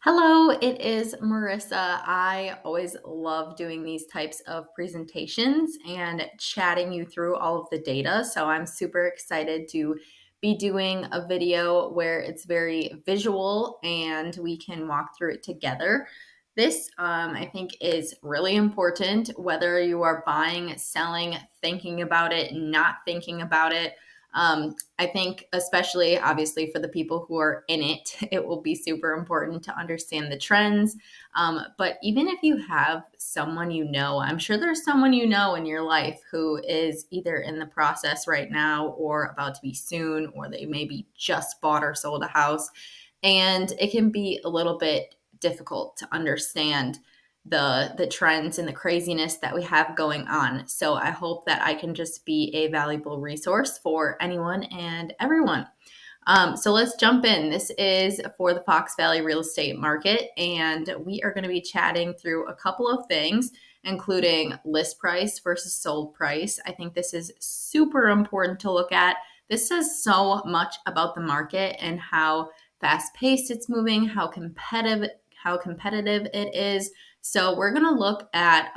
Hello, it is Marissa. I always love doing these types of presentations and chatting you through all of the data. So I'm super excited to be doing a video where it's very visual and we can walk through it together. This, I think, is really important whether you are buying, selling, thinking about it, not thinking about it. I think, especially obviously for the people who are in it, it will be super important to understand the trends. But even if you have someone you know, I'm sure there's someone you know in your life who is either in the process right now or about to be soon, or they maybe just bought or sold a house. And it can be a little bit difficult to understand the trends and the craziness that we have going on. So I hope that I can just be a valuable resource for anyone and everyone. So let's jump in. This is for the Fox Valley real estate market, and we are going to be chatting through a couple of things, including list price versus sold price. I think this is super important to look at. This says so much about the market and how fast-paced it's moving, how competitive it is. So we're going to look at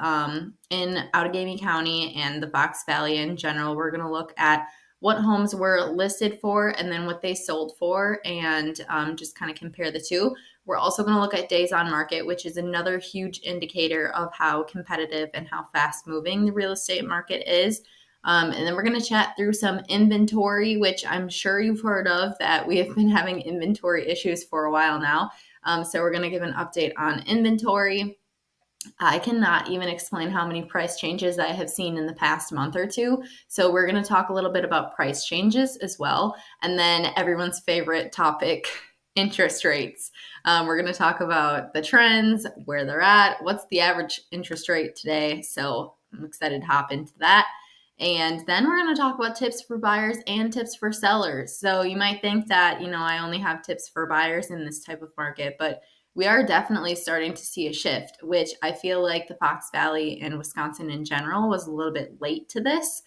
in Outagamie County and the Fox Valley in general. We're going to look at what homes were listed for and then what they sold for, and just kind of compare the two. We're also going to look at days on market, which is another huge indicator of how competitive and how fast moving the real estate market is. And then we're going to chat through some inventory, which I'm sure you've heard of, that we have been having inventory issues for a while now. So we're going to give an update on inventory. I cannot even explain how many price changes I have seen in the past month or two. So we're going to talk a little bit about price changes as well. And then everyone's favorite topic, interest rates. We're going to talk about the trends, where they're at, what's the average interest rate today. So I'm excited to hop into that. And then we're going to talk about tips for buyers and tips for sellers. So you might think that, I only have tips for buyers in this type of market, but we are definitely starting to see a shift, which I feel like the Fox Valley and Wisconsin in general was a little bit late to this.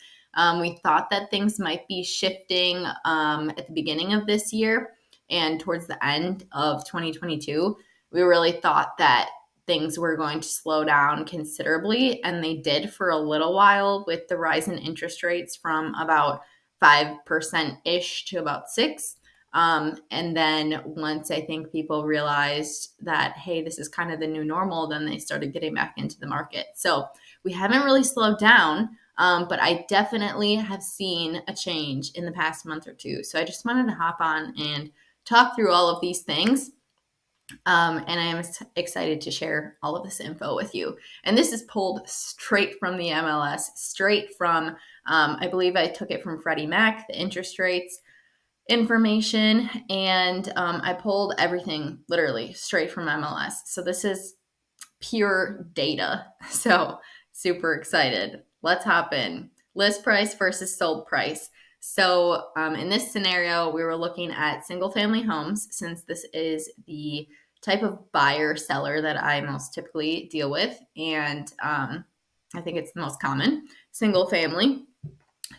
We thought that things might be shifting at the beginning of this year and towards the end of 2022. We really thought that things were going to slow down considerably, and they did for a little while with the rise in interest rates from about 5%-ish to about 6%. And then once I think people realized that, hey, this is kind of the new normal, then they started getting back into the market. So we haven't really slowed down, but I definitely have seen a change in the past month or two. So I just wanted to hop on and talk through all of these things. And I am excited to share all of this info with you. And this is pulled straight from the MLS, straight from, I believe I took it from Freddie Mac, the interest rates information, and I pulled everything literally straight from MLS. So this is pure data. So super excited. Let's hop in. List price versus sold price. So in this scenario, we were looking at single family homes, since this is the type of buyer seller that I most typically deal with. And I think it's the most common, single family.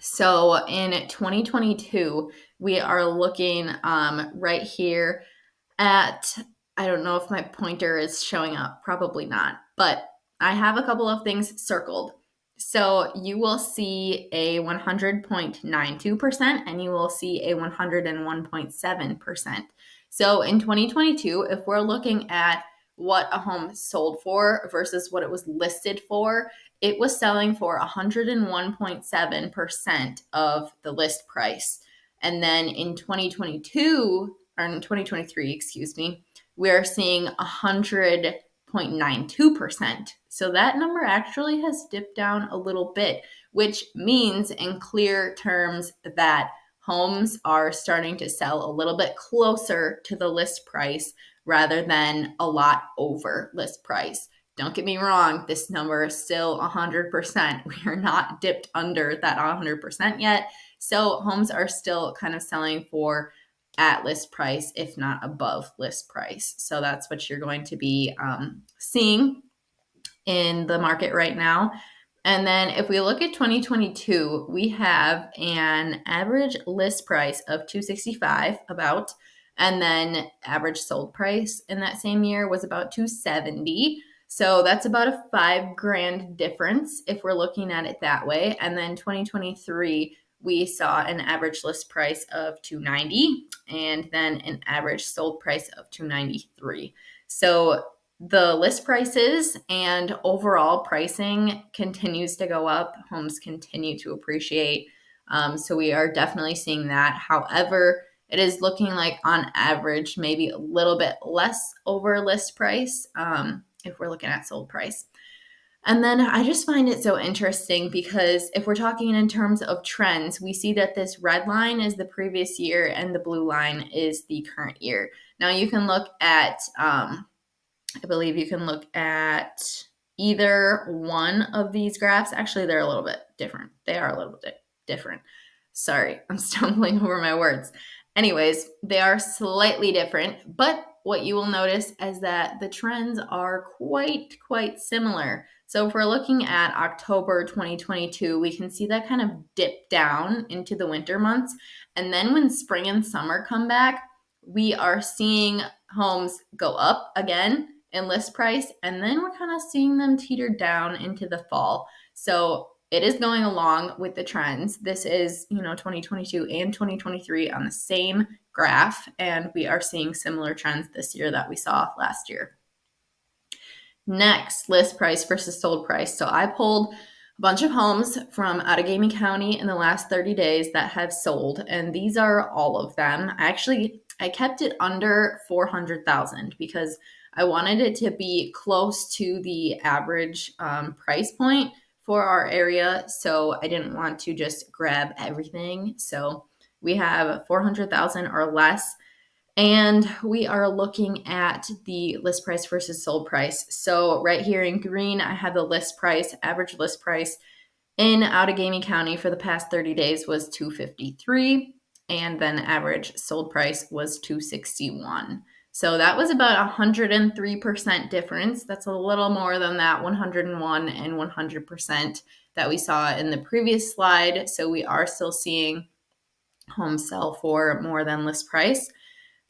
So in 2022, we are looking right here at, I don't know if my pointer is showing up, probably not, but I have a couple of things circled. So you will see a 100.92% and you will see a 101.7%. So in 2022, if we're looking at what a home sold for versus what it was listed for, it was selling for 101.7% of the list price. And then in 2022, or in 2023, excuse me, we are seeing 100.92%. So that number actually has dipped down a little bit, which means in clear terms that homes are starting to sell a little bit closer to the list price rather than a lot over list price. Don't get me wrong, this number is still 100%. We are not dipped under that 100% yet. So homes are still kind of selling for at list price, if not above list price. So that's what you're going to be seeing in the market right now. And then if we look at 2022, we have an average list price of $265 about, And then average sold price in that same year was about 270. So that's about a $5,000 difference if we're looking at it that way. And then 2023, we saw an average list price of 290 and then an average sold price of 293. So the list prices and overall pricing continues to go up. Homes continue to appreciate. So we are definitely seeing that. However, it is looking like on average, maybe a little bit less over list price if we're looking at sold price. And then I just find it so interesting because if we're talking in terms of trends, we see that this red line is the previous year and the blue line is the current year. Now you can look at, I believe you can look at either one of these graphs. Actually, they're a little bit different. They are a little bit different. Sorry, I'm stumbling over my words. Anyways, they are slightly different, but what you will notice is that the trends are quite similar. So if we're looking at October 2022, we can see that kind of dip down into the winter months. And then when spring and summer come back, we are seeing homes go up again in list price, and then we're kind of seeing them teeter down into the fall. So it is going along with the trends. This is, 2022 and 2023 on the same graph, and we are seeing similar trends this year that we saw last year. Next, list price versus sold price. So I pulled a bunch of homes from Outagamie County in the last 30 days that have sold, and these are all of them. I kept it under 400,000 because I wanted it to be close to the average price point for our area. So I didn't want to just grab everything. So we have 400,000 or less. And we are looking at the list price versus sold price. So right here in green, I have the list price, average list price in Outagamie County for the past 30 days was 253, and then average sold price was 261. So that was about 103% difference. That's a little more than that 101 and 100% that we saw in the previous slide. So we are still seeing homes sell for more than list price.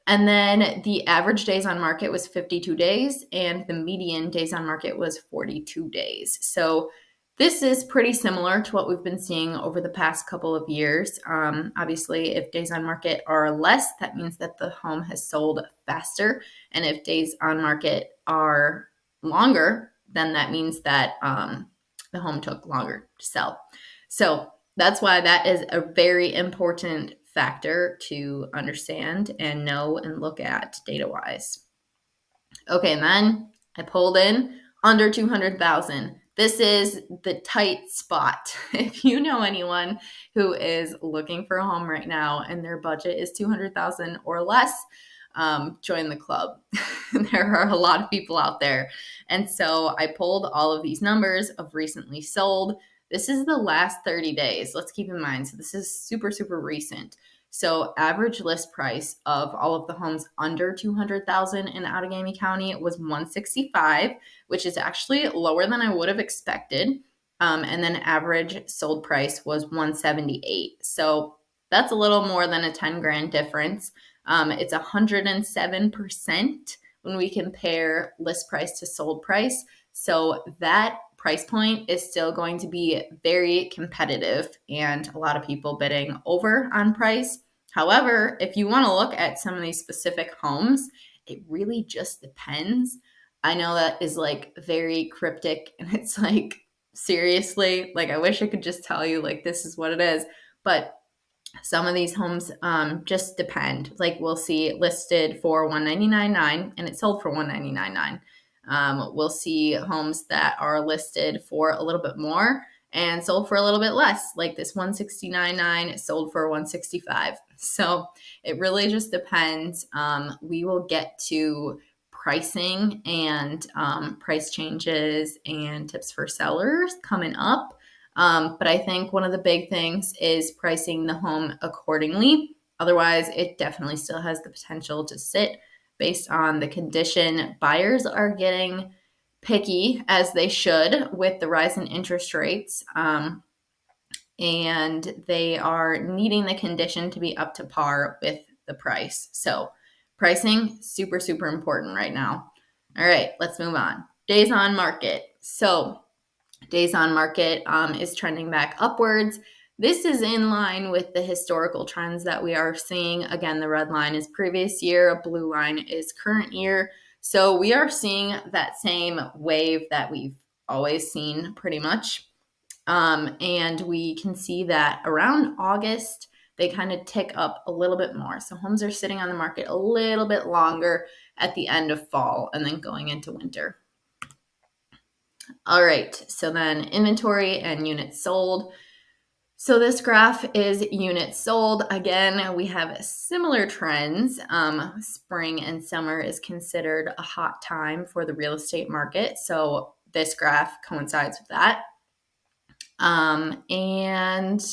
And then the average days on market was 52 days, and the median days on market was 42 days. So this is pretty similar to what we've been seeing over the past couple of years. Obviously, if days on market are less, that means that the home has sold faster. And if days on market are longer, then that means that the home took longer to sell. So that's why that is a very important factor to understand and know and look at data-wise. Okay, and then I pulled in under 200,000. This is the tight spot. If you know anyone who is looking for a home right now and their budget is 200,000 or less, join the club. There are a lot of people out there. And so I pulled all of these numbers of recently sold. This is the last 30 days. Let's keep in mind. So this is super recent. So average list price of all of the homes under 200,000 in Outagamie County was 165, which is actually lower than I would have expected. And then average sold price was 178. So that's a little more than a 10 grand difference. It's 107% when we compare list price to sold price. So that price point is still going to be very competitive and a lot of people bidding over on price. However, if you want to look at some of these specific homes, it really just depends. I know that is like very cryptic and it's like, seriously, like I wish I could just tell you like this is what it is, but some of these homes just depend. Like we'll see listed for $199,900 and it sold for $199,900. We'll see homes that are listed for a little bit more and sold for a little bit less, like this $169,900 sold for $165,000. So it really just depends. We will get to pricing and price changes and tips for sellers coming up. But I think one of the big things is pricing the home accordingly. Otherwise, it definitely still has the potential to sit based on the condition. Buyers are getting picky, as they should, with the rise in interest rates. And they are needing the condition to be up to par with the price. So Pricing, super, super important right now. All right, let's move on. Days on market. So days on market is trending back upwards. This is in line with the historical trends that we are seeing. Again, the red line is previous year, a blue line is current year. So we are seeing that same wave that we've always seen pretty much. And we can see that around August, they kind of tick up a little bit more. So homes are sitting on the market a little bit longer at the end of fall and then going into winter. All right, so then inventory and units sold. So this graph is units sold. Again, we have similar trends. Spring and summer is considered a hot time for the real estate market. So this graph coincides with that. And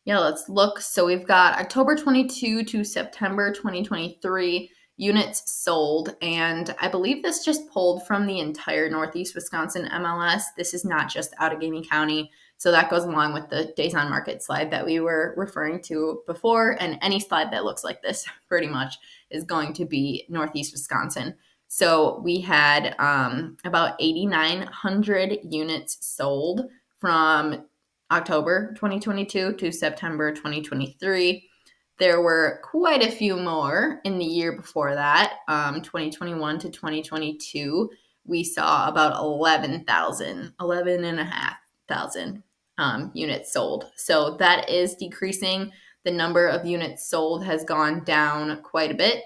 yeah, let's look. So we've got October 22 to September 2023 units sold. And I believe this just pulled from the entire Northeast Wisconsin MLS. This is not just Outagamie County. So that goes along with the days on market slide that we were referring to before. And any slide that looks like this pretty much is going to be Northeast Wisconsin. So we had about 8,900 units sold from October 2022 to September 2023. There were quite a few more in the year before that, 2021 to 2022. We saw about 11,500 units sold. So that is decreasing. The number of units sold has gone down quite a bit.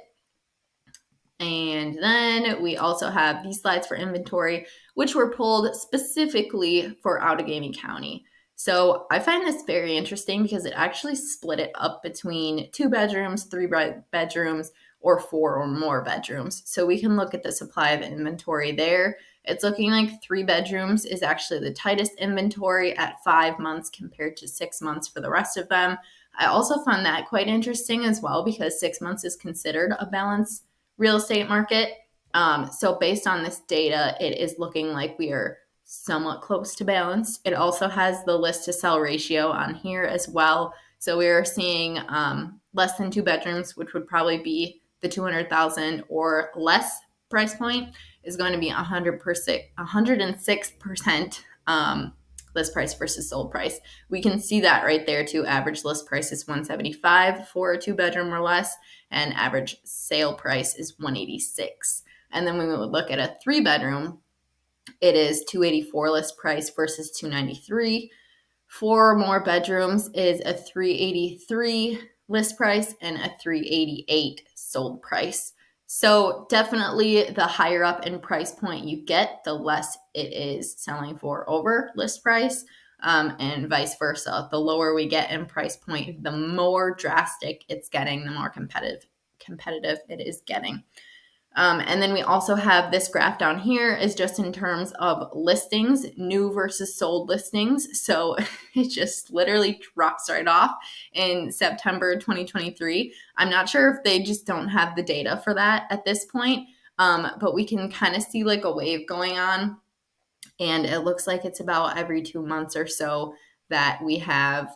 And then we also have these slides for inventory, which were pulled specifically for Outagamie County. So I find this very interesting because it actually split it up between 2 bedrooms, 3 bedrooms, or 4 or more bedrooms. So we can look at the supply of inventory there. It's looking like 3 bedrooms is actually the tightest inventory at 5 months compared to 6 months for the rest of them. I also found that quite interesting as well because 6 months is considered a balanced real estate market. So based on this data, it is looking like we are somewhat close to balanced. It also has the list to sell ratio on here as well. So we are seeing less than 2 bedrooms, which would probably be the 200,000 or less price point, is going to be 106% list price versus sold price. We can see that right there too. Average list price is 175 for a 2 bedroom or less, and average sale price is 186. And then when we would look at a 3 bedroom, it is 284 list price versus 293. 4 or more bedrooms is a 383 list price and a 388 sold price. So definitely the higher up in price point you get, the less it is selling for over list price, and vice versa. The lower we get in price point, the more drastic it's getting, the more competitive it is getting. And then we also have this graph down here is just in terms of listings, new versus sold listings. So it just literally drops right off in September 2023. I'm not sure if they just don't have the data for that at this point, but we can kind of see like a wave going on. And it looks like it's about every 2 months or so that we have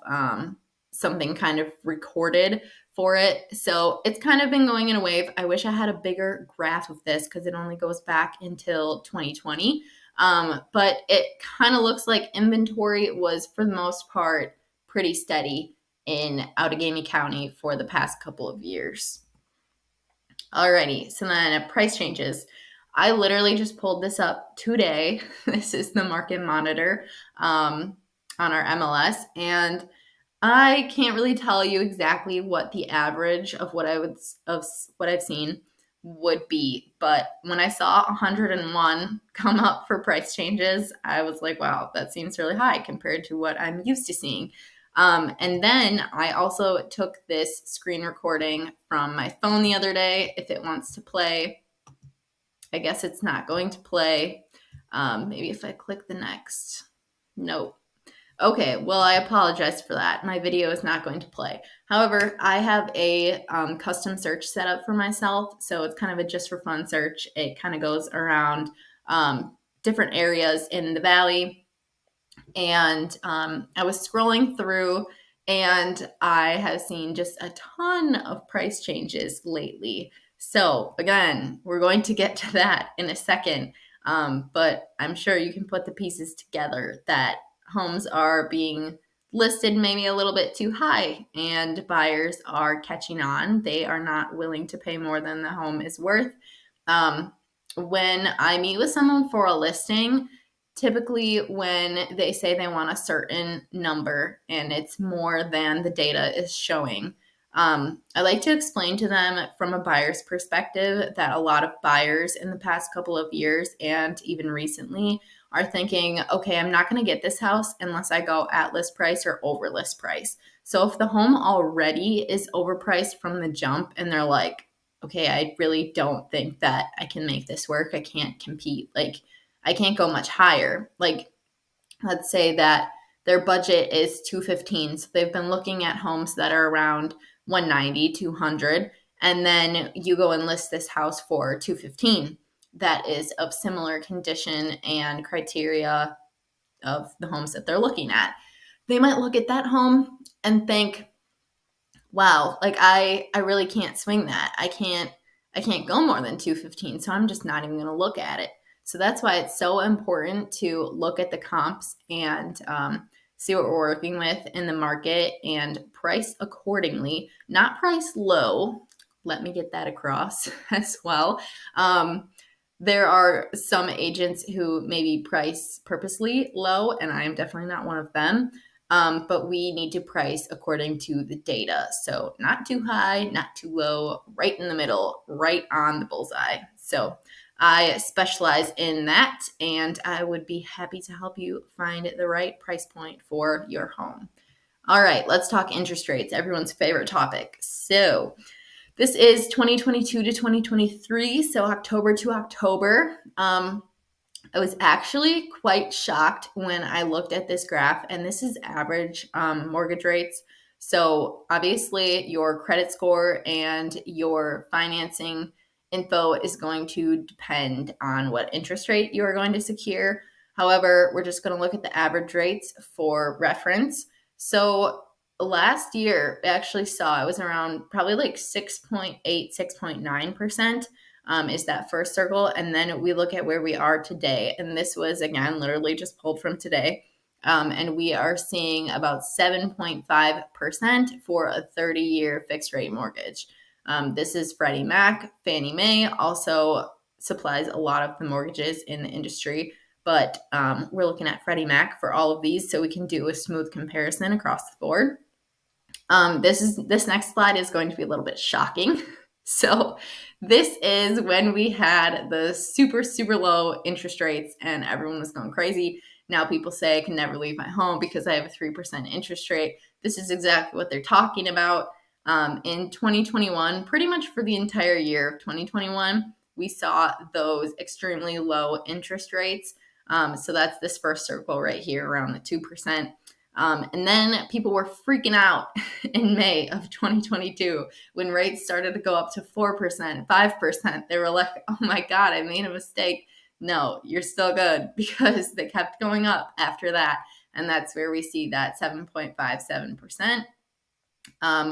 something kind of recorded for it. So it's kind of been going in a wave. I wish I had a bigger graph of this because it only goes back until 2020. But it kind of looks like inventory was, for the most part, pretty steady in Outagamie County for the past couple of years. Alrighty, so then price changes. I literally just pulled this up today. This is the market monitor on our MLS, and I can't really tell you exactly what the average of what I've seen would be, but when I saw 101 come up for price changes, I was like, wow, that seems really high compared to what I'm used to seeing. And then I also took this screen recording from my phone the other day. If it wants to play, I guess it's not going to play. Maybe if I click the next. Nope. Okay, well, I apologize for that. My video is not going to play. However, I have a custom search set up for myself. So it's kind of a just for fun search. It kind of goes around different areas in the valley. And I was scrolling through and I have seen just a ton of price changes lately. So again, we're going to get to that in a second. But I'm sure you can put the pieces together that homes are being listed maybe a little bit too high and buyers are catching on. They are not willing to pay more than the home is worth. Um, when I meet with someone for a listing, typically when they say they want a certain number and it's more than the data is showing, I like to explain to them from a buyer's perspective that a lot of buyers in the past couple of years and even recently are thinking, okay, I'm not going to get this house unless I go at list price or over list price. So if the home already is overpriced from the jump and they're like, okay, I really don't think that I can make this work. I can't compete. Like, I can't go much higher. Like, let's say that their budget is 215. So they've been looking at homes that are around 190, 200, and then you go and list this house for 215 that is of similar condition and criteria of the homes that they're looking at. They might look at that home and think, wow, like I really can't swing that. I can't go more than 215, so I'm just not even going to look at it. So that's why it's so important to look at the comps and see what we're working with in the market and price accordingly, not price low. Let me get that across as well. There are some agents who maybe price purposely low, and I am definitely not one of them. But we need to price according to the data. So not too high, not too low, right in the middle, right on the bullseye. So I specialize in that, and I would be happy to help you find the right price point for your home. All right, let's talk interest rates, everyone's favorite topic. So this is 2022 to 2023, so October to October. I was actually quite shocked when I looked at this graph, and this is average mortgage rates. So obviously your credit score and your financing info is going to depend on what interest rate you are going to secure. However, we're just going to look at the average rates for reference. So last year, I actually saw it was around probably like 6.8, 6.9%. Is that first circle. And then we look at where we are today. And this was, again, literally just pulled from today. And we are seeing about 7.5% for a 30-year fixed rate mortgage. This is Freddie Mac. Fannie Mae also supplies a lot of the mortgages in the industry. But we're looking at Freddie Mac for all of these so we can do a smooth comparison across the board. This next slide is going to be a little bit shocking. So this is when we had the super, super low interest rates and everyone was going crazy. Now people say I can never leave my home because I have a 3% interest rate. This is exactly what they're talking about. In 2021, pretty much for the entire year of 2021, we saw those extremely low interest rates. So that's this first circle right here around the 2%. And then people were freaking out in May of 2022 when rates started to go up to 4%, 5%. They were like, oh my God, I made a mistake. No, you're still good because they kept going up after that. And that's where we see that 7.57%.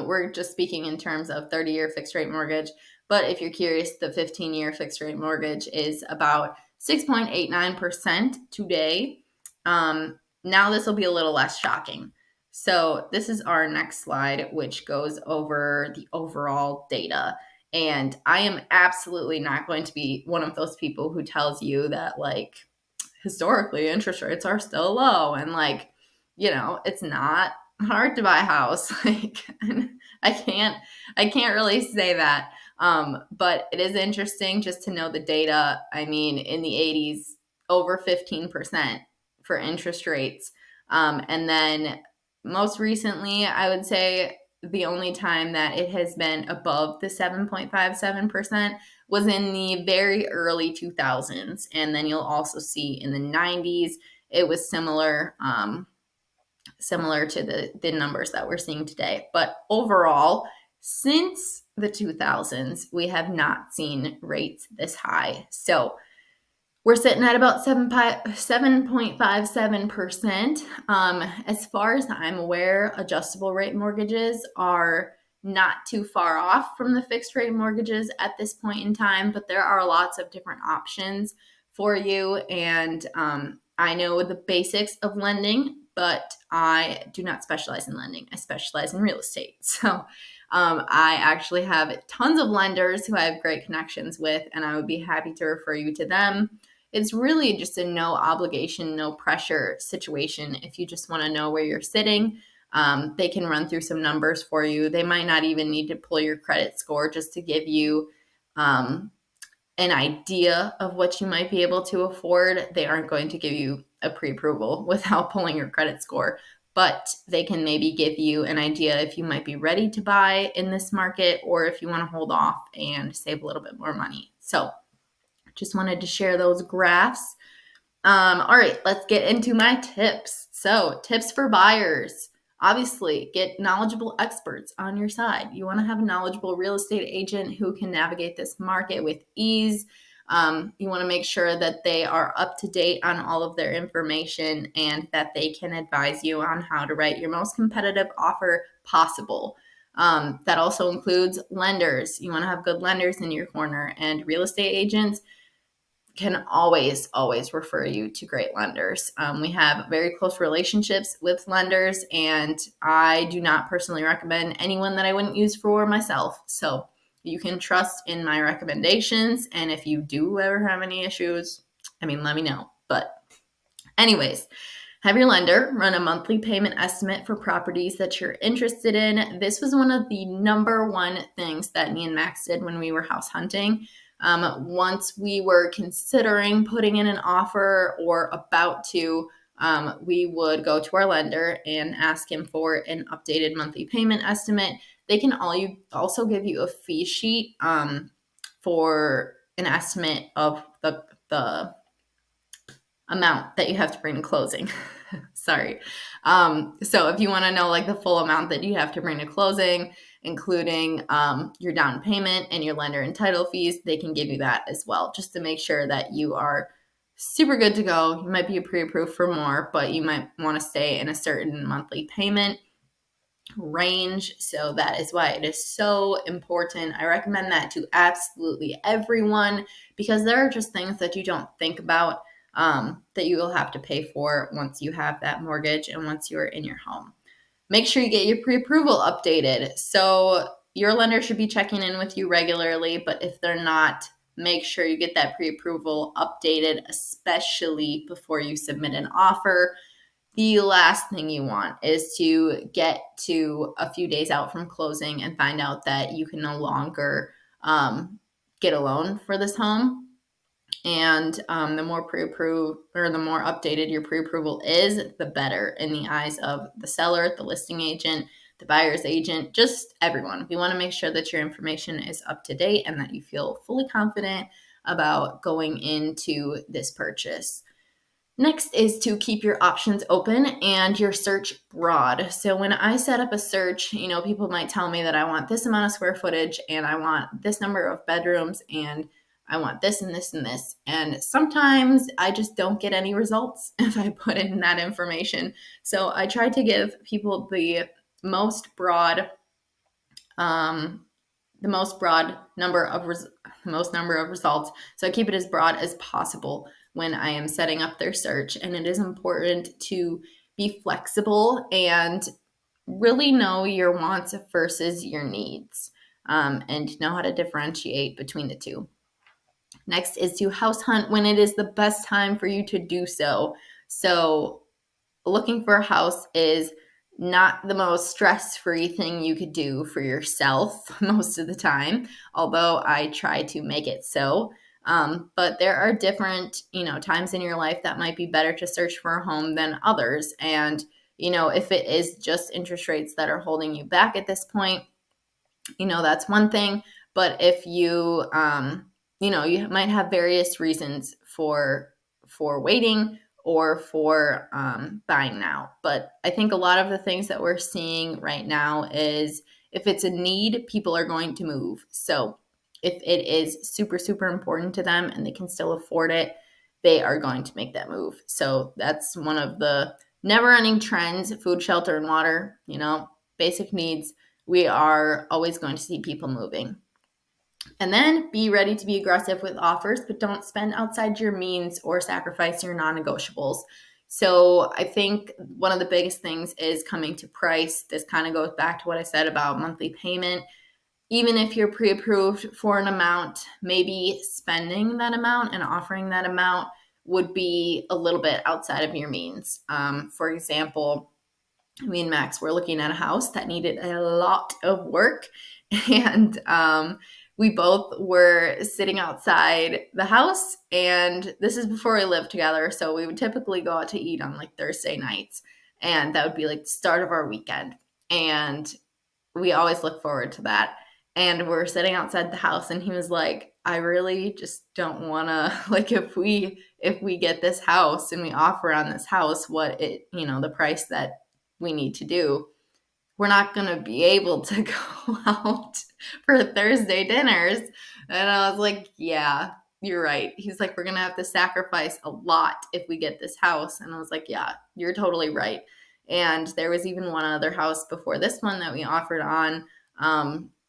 We're just speaking in terms of 30-year fixed rate mortgage. But if you're curious, the 15-year fixed rate mortgage is about 6.89% today. Now this will be a little less shocking. So this is our next slide, which goes over the overall data. And I am absolutely not going to be one of those people who tells you that, like, historically interest rates are still low and, like, you know, it's not hard to buy a house. Like, I can't really say that. But it is interesting just to know the data. I mean, in the 80s, over 15% for interest rates. And then most recently, I would say the only time that it has been above the 7.57% was in the very early 2000s. And then you'll also see in the 90s, it was similar to the numbers that we're seeing today. But overall, since the 2000s, we have not seen rates this high. So we're sitting at about 7.57%. As far as I'm aware, adjustable rate mortgages are not too far off from the fixed rate mortgages at this point in time, but there are lots of different options for you. And I know the basics of lending, but I do not specialize in lending. I specialize in real estate. So I actually have tons of lenders who I have great connections with, and I would be happy to refer you to them. It's really just a no obligation, no pressure situation. If you just want to know where you're sitting, they can run through some numbers for you. They might not even need to pull your credit score just to give you an idea of what you might be able to afford. They aren't going to give you a pre-approval without pulling your credit score, but they can maybe give you an idea if you might be ready to buy in this market or if you want to hold off and save a little bit more money. So just wanted to share those graphs. All right, let's get into my tips. So tips for buyers. Obviously, get knowledgeable experts on your side. You want to have a knowledgeable real estate agent who can navigate this market with ease. You want to make sure that they are up to date on all of their information and that they can advise you on how to write your most competitive offer possible. That also includes lenders. You want to have good lenders in your corner, and real estate agents can always refer you to great lenders. We have very close relationships with lenders, and I do not personally recommend anyone that I wouldn't use for myself. So you can trust in my recommendations, and if you do ever have any issues, let me know. But anyways, have your lender run a monthly payment estimate for properties that you're interested in. This was one of the number one things that me and Max did when we were house hunting. Once we were considering putting in an offer or about to, we would go to our lender and ask him for an updated monthly payment estimate. They can also give you a fee sheet for an estimate of the amount that you have to bring to closing. Sorry. So if you want to know like the full amount that you have to bring to closing, including your down payment and your lender and title fees, they can give you that as well, just to make sure that you are super good to go. You might be pre-approved for more, but you might want to stay in a certain monthly payment range. So that is why it is so important. I recommend that to absolutely everyone, because there are just things that you don't think about that you will have to pay for once you have that mortgage and once you're in your home. Make sure you get your pre-approval updated. So your lender should be checking in with you regularly, but if they're not, make sure you get that pre-approval updated, especially before you submit an offer. The last thing you want is to get to a few days out from closing and find out that you can no longer get a loan for this home. And the more pre-approved or the more updated your pre-approval is, the better in the eyes of the seller, the listing agent, the buyer's agent, just everyone. We want to make sure that your information is up to date and that you feel fully confident about going into this purchase. Next is to keep your options open and your search broad. So when I set up a search, people might tell me that I want this amount of square footage and I want this number of bedrooms and I want this and this and this. And sometimes I just don't get any results if I put in that information. So I try to give people the most broad number of results. So I keep it as broad as possible when I am setting up their search. And it is important to be flexible and really know your wants versus your needs, and know how to differentiate between the two. Next is to house hunt when it is the best time for you to do so. So looking for a house is not the most stress-free thing you could do for yourself most of the time, although I try to make it so. But there are different, times in your life that might be better to search for a home than others. And, if it is just interest rates that are holding you back at this point, that's one thing. But if you, you might have various reasons for waiting or for buying now. But I think a lot of the things that we're seeing right now is if it's a need, people are going to move. So if it is super, super important to them and they can still afford it, they are going to make that move. So that's one of the never-ending trends: food, shelter, and water, basic needs we are always going to see people moving. And then be ready to be aggressive with offers, but don't spend outside your means or sacrifice your non-negotiables. So I think one of the biggest things is coming to price. This kind of goes back to what I said about monthly payment. Even if you're pre-approved for an amount, maybe spending that amount and offering that amount would be a little bit outside of your means. For example, me and Max were looking at a house that needed a lot of work, and we both were sitting outside the house, and this is before we lived together, so we would typically go out to eat on like Thursday nights, and that would be like the start of our weekend, and we always look forward to that. And we're sitting outside the house, and he was like, I really just don't want to, like, if we get this house and we offer on this house what it, the price that we need to do, we're not going to be able to go out for Thursday dinners. And I was like, yeah, you're right. He's like, we're going to have to sacrifice a lot if we get this house. And I was like, yeah, you're totally right. And there was even one other house before this one that we offered on,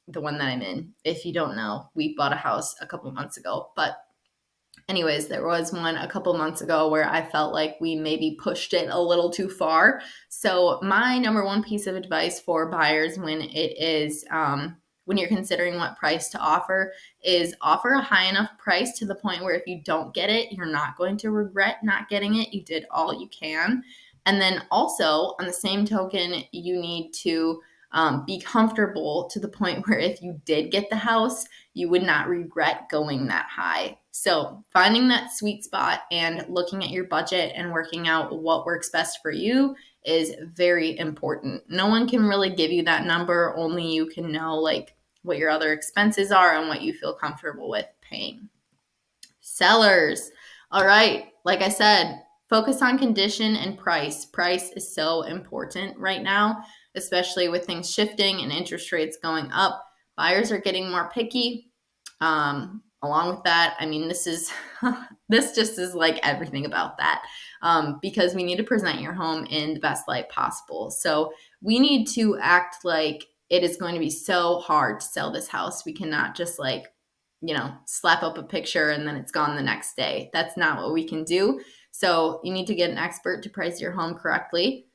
the one that I'm in. If you don't know, we bought a house a couple months ago. But anyways, there was one a couple months ago where I felt like we maybe pushed it a little too far. So my number one piece of advice for buyers when it is when you're considering what price to offer is offer a high enough price to the point where if you don't get it, you're not going to regret not getting it. You did all you can. And then also, on the same token, you need to be comfortable to the point where if you did get the house, you would not regret going that high. So finding that sweet spot and looking at your budget and working out what works best for you is very important. No one can really give you that number. Only you can know like what your other expenses are and what you feel comfortable with paying. Sellers. All right. Like I said, focus on condition and price. Price is so important right now, especially with things shifting and interest rates going up. Buyers are getting more picky. Along with that, I mean, this just is like everything about that, because we need to present your home in the best light possible. So we need to act like it is going to be so hard to sell this house. We cannot just like, slap up a picture and then it's gone the next day. That's not what we can do. So you need to get an expert to price your home correctly.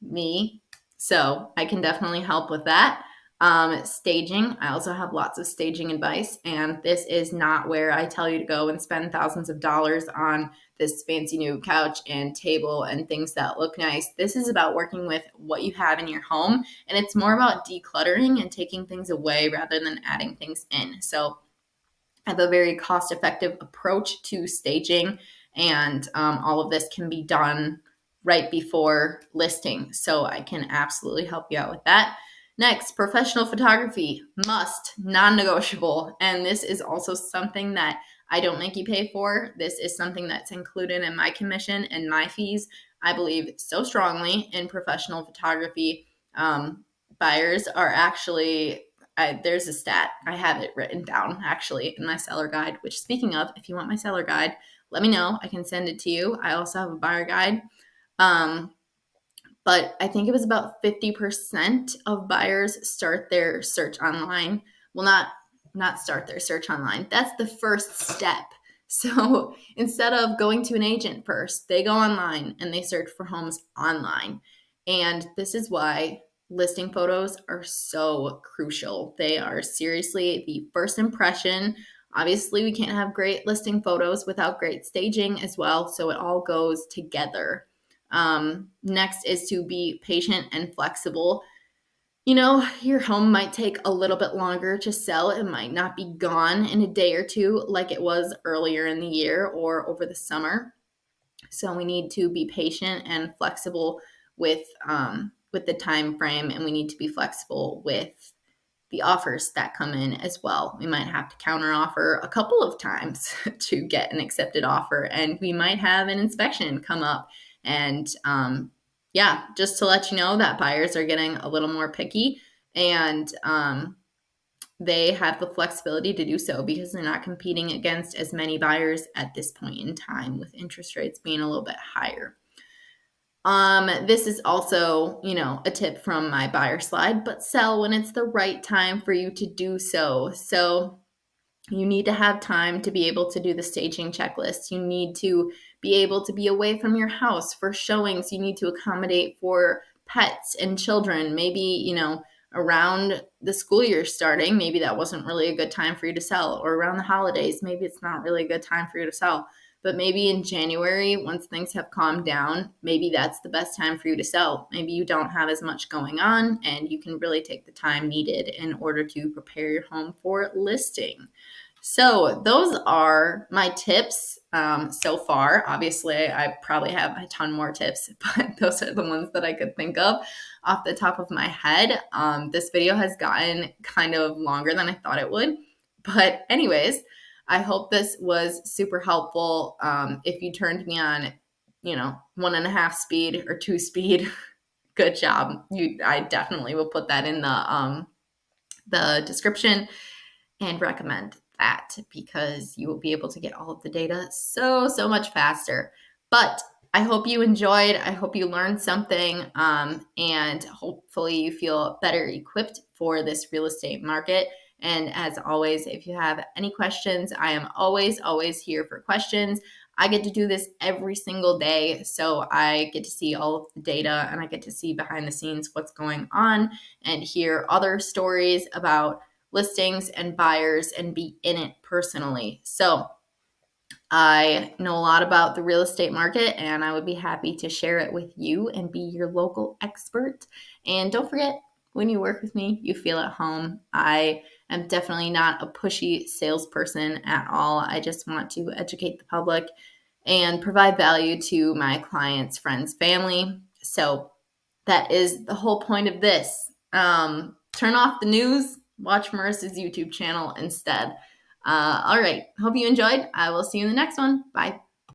Me. So I can definitely help with that. Staging. I also have lots of staging advice, and this is not where I tell you to go and spend thousands of dollars on this fancy new couch and table and things that look nice. This is about working with what you have in your home, and it's more about decluttering and taking things away rather than adding things in. So I have a very cost-effective approach to staging, and all of this can be done right before listing. So I can absolutely help you out with that. Next, professional photography, must, non-negotiable. And this is also something that I don't make you pay for. This is something that's included in my commission and my fees. I believe so strongly in professional photography. Buyers are actually, there's a stat. I have it written down actually in my seller guide, which speaking of, if you want my seller guide, let me know. I can send it to you. I also have a buyer guide. But I think it was about 50% of buyers start their search online. Well, not start their search online. That's the first step. So instead of going to an agent first, they go online and they search for homes online. And this is why listing photos are so crucial. They are seriously the first impression. Obviously, we can't have great listing photos without great staging as well. So it all goes together. Next is to be patient and flexible. Your home might take a little bit longer to sell. It might not be gone in a day or two like it was earlier in the year or over the summer. So we need to be patient and flexible with the time frame, and we need to be flexible with the offers that come in as well. We might have to counter offer a couple of times to get an accepted offer, and we might have an inspection come up. And just to let you know that buyers are getting a little more picky, and they have the flexibility to do so because they're not competing against as many buyers at this point in time with interest rates being a little bit higher. This is also, a tip from my buyer slide, but sell when it's the right time for you to do so. So you need to have time to be able to do the staging checklist. You need to be able to be away from your house for showings. You need to accommodate for pets and children. Maybe, around the school year starting, maybe that wasn't really a good time for you to sell, or around the holidays, maybe it's not really a good time for you to sell. But maybe in January, once things have calmed down, maybe that's the best time for you to sell. Maybe you don't have as much going on and you can really take the time needed in order to prepare your home for listing. So those are my tips so far. Obviously, I probably have a ton more tips, but those are the ones that I could think of off the top of my head. This video has gotten kind of longer than I thought it would. But anyways, I hope this was super helpful. If you turned me on, 1.5 speed or 2 speed, good job. I definitely will put that in the description and recommend that because you will be able to get all of the data so much faster. But I hope you enjoyed. I hope you learned something, and hopefully you feel better equipped for this real estate market. And as always, if you have any questions, I am always here for questions. I get to do this every single day, so I get to see all of the data and I get to see behind the scenes what's going on and hear other stories about listings and buyers and be in it personally. So I know a lot about the real estate market and I would be happy to share it with you and be your local expert. And don't forget, when you work with me, you feel at home. I am definitely not a pushy salesperson at all. I just want to educate the public and provide value to my clients, friends, family. So that is the whole point of this. Turn off the news, watch Marissa's YouTube channel instead. All right. Hope you enjoyed. I will see you in the next one. Bye.